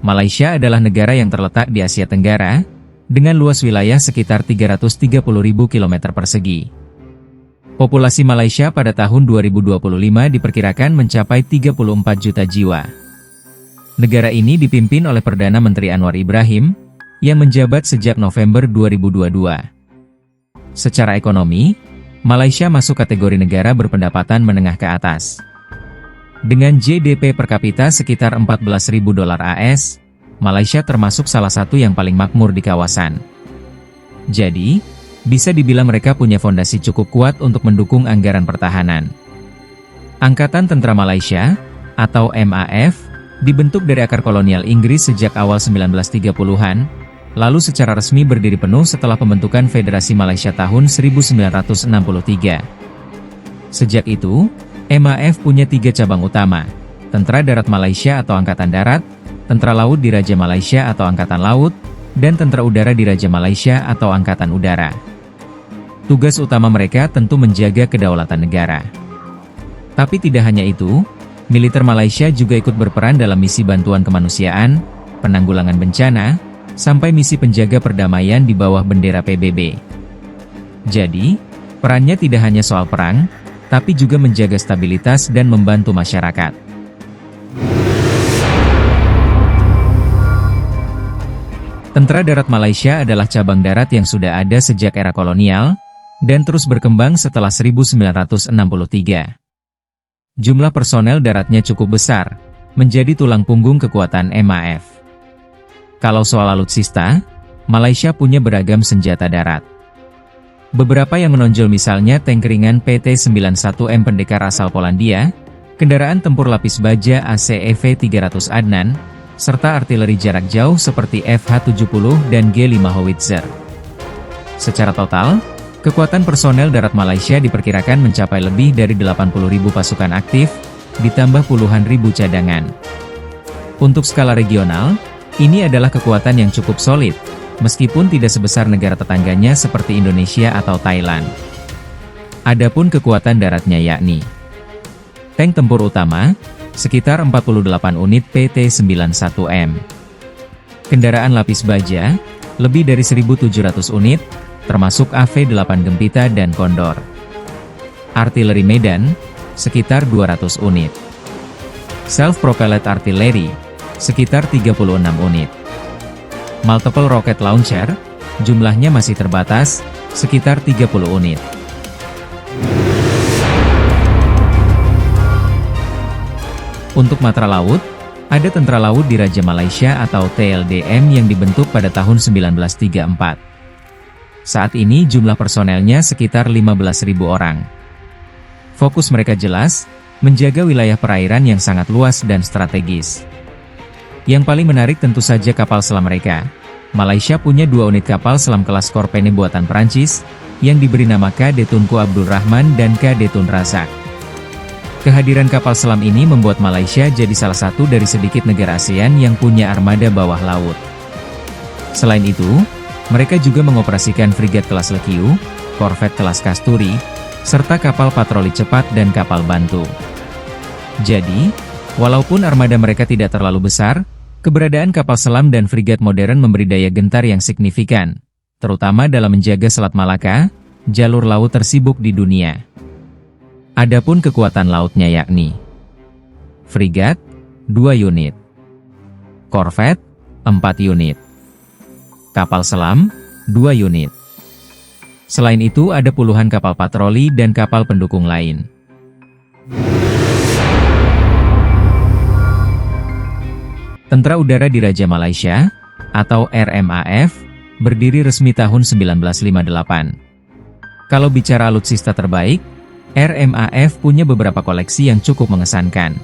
Malaysia adalah negara yang terletak di Asia Tenggara, dengan luas wilayah sekitar 330.000 km persegi. Populasi Malaysia pada tahun 2025 diperkirakan mencapai 34 juta jiwa. Negara ini dipimpin oleh Perdana Menteri Anwar Ibrahim, yang menjabat sejak November 2022. Secara ekonomi, Malaysia masuk kategori negara berpendapatan menengah ke atas. Dengan GDP per kapita sekitar 14.000 dolar AS, Malaysia termasuk salah satu yang paling makmur di kawasan. Jadi, bisa dibilang mereka punya fondasi cukup kuat untuk mendukung anggaran pertahanan. Angkatan Tentara Malaysia, atau MAF, dibentuk dari akar kolonial Inggris sejak awal 1930-an, lalu secara resmi berdiri penuh setelah pembentukan Federasi Malaysia tahun 1963. Sejak itu, MAF punya 3 cabang utama, Tentara Darat Malaysia atau Angkatan Darat, Tentara Laut Diraja Malaysia atau Angkatan Laut, dan Tentara Udara Diraja Malaysia atau Angkatan Udara. Tugas utama mereka tentu menjaga kedaulatan negara. Tapi tidak hanya itu, militer Malaysia juga ikut berperan dalam misi bantuan kemanusiaan, penanggulangan bencana, sampai misi penjaga perdamaian di bawah bendera PBB. Jadi, perannya tidak hanya soal perang, tapi juga menjaga stabilitas dan membantu masyarakat. Tentara Darat Malaysia adalah cabang darat yang sudah ada sejak era kolonial, dan terus berkembang setelah 1963. Jumlah personel daratnya cukup besar, menjadi tulang punggung kekuatan MAF. Kalau soal alutsista, Malaysia punya beragam senjata darat. Beberapa yang menonjol misalnya tank ringan PT-91M pendekar asal Polandia, kendaraan tempur lapis baja ACEV 300 Adnan, serta artileri jarak jauh seperti FH-70 dan G5 Howitzer. Secara total, kekuatan personel darat Malaysia diperkirakan mencapai lebih dari 80.000 pasukan aktif, ditambah puluhan ribu cadangan. Untuk skala regional, ini adalah kekuatan yang cukup solid, meskipun tidak sebesar negara tetangganya seperti Indonesia atau Thailand. Adapun kekuatan daratnya yakni tank tempur utama, sekitar 48 unit PT-91M. Kendaraan lapis baja, lebih dari 1.700 unit, termasuk AV-8 Gempita dan Condor. Artileri medan, sekitar 200 unit. Self-propelled artillery, sekitar 36 unit. Multiple rocket launcher, jumlahnya masih terbatas, sekitar 30 unit. Untuk matra laut, ada Tentara Laut Diraja Malaysia atau TLDM yang dibentuk pada tahun 1934. Saat ini jumlah personelnya sekitar 15.000 orang. Fokus mereka jelas, menjaga wilayah perairan yang sangat luas dan strategis. Yang paling menarik tentu saja kapal selam mereka. Malaysia punya 2 unit kapal selam kelas Corpene buatan Perancis, yang diberi nama KD Tunku Abdul Rahman dan KD Tun Razak. Kehadiran kapal selam ini membuat Malaysia jadi salah satu dari sedikit negara ASEAN yang punya armada bawah laut. Selain itu, mereka juga mengoperasikan frigat kelas Lekiu, korvet kelas Kasturi, serta kapal patroli cepat dan kapal bantu. Jadi, walaupun armada mereka tidak terlalu besar, keberadaan kapal selam dan frigat modern memberi daya gentar yang signifikan, terutama dalam menjaga Selat Malaka, jalur laut tersibuk di dunia. Adapun kekuatan lautnya yakni frigat, 2 unit, korvet, 4 unit, kapal selam, 2 unit. Selain itu ada puluhan kapal patroli dan kapal pendukung lain. Tentara Udara Diraja Malaysia, atau RMAF, berdiri resmi tahun 1958. Kalau bicara alutsista terbaik, RMAF punya beberapa koleksi yang cukup mengesankan.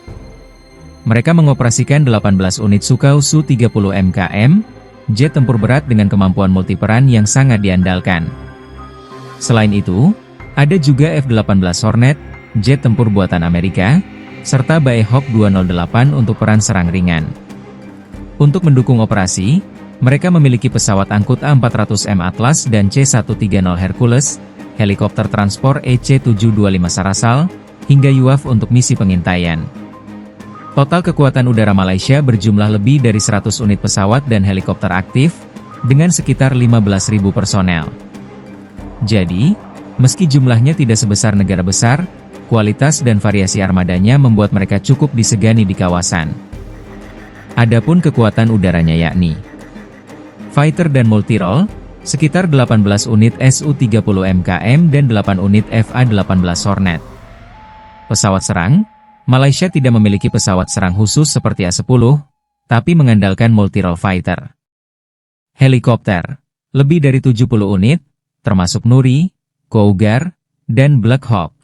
Mereka mengoperasikan 18 unit Sukhoi Su-30 MKM, jet tempur berat dengan kemampuan multiperan yang sangat diandalkan. Selain itu, ada juga F-18 Hornet, jet tempur buatan Amerika, serta Bae Hawk 208 untuk peran serang ringan. Untuk mendukung operasi, mereka memiliki pesawat angkut A-400M Atlas dan C-130 Hercules, helikopter transport EC-725 Sarasal, hingga UAV untuk misi pengintaian. Total kekuatan udara Malaysia berjumlah lebih dari 100 unit pesawat dan helikopter aktif, dengan sekitar 15.000 personel. Jadi, meski jumlahnya tidak sebesar negara besar, kualitas dan variasi armadanya membuat mereka cukup disegani di kawasan. Adapun kekuatan udaranya yakni fighter dan multirole, sekitar 18 unit Su-30 MKM dan 8 unit Fa-18 Hornet. Pesawat serang, Malaysia tidak memiliki pesawat serang khusus seperti A-10, tapi mengandalkan multirole fighter. Helikopter, lebih dari 70 unit, termasuk Nuri, Cougar, dan Black Hawk.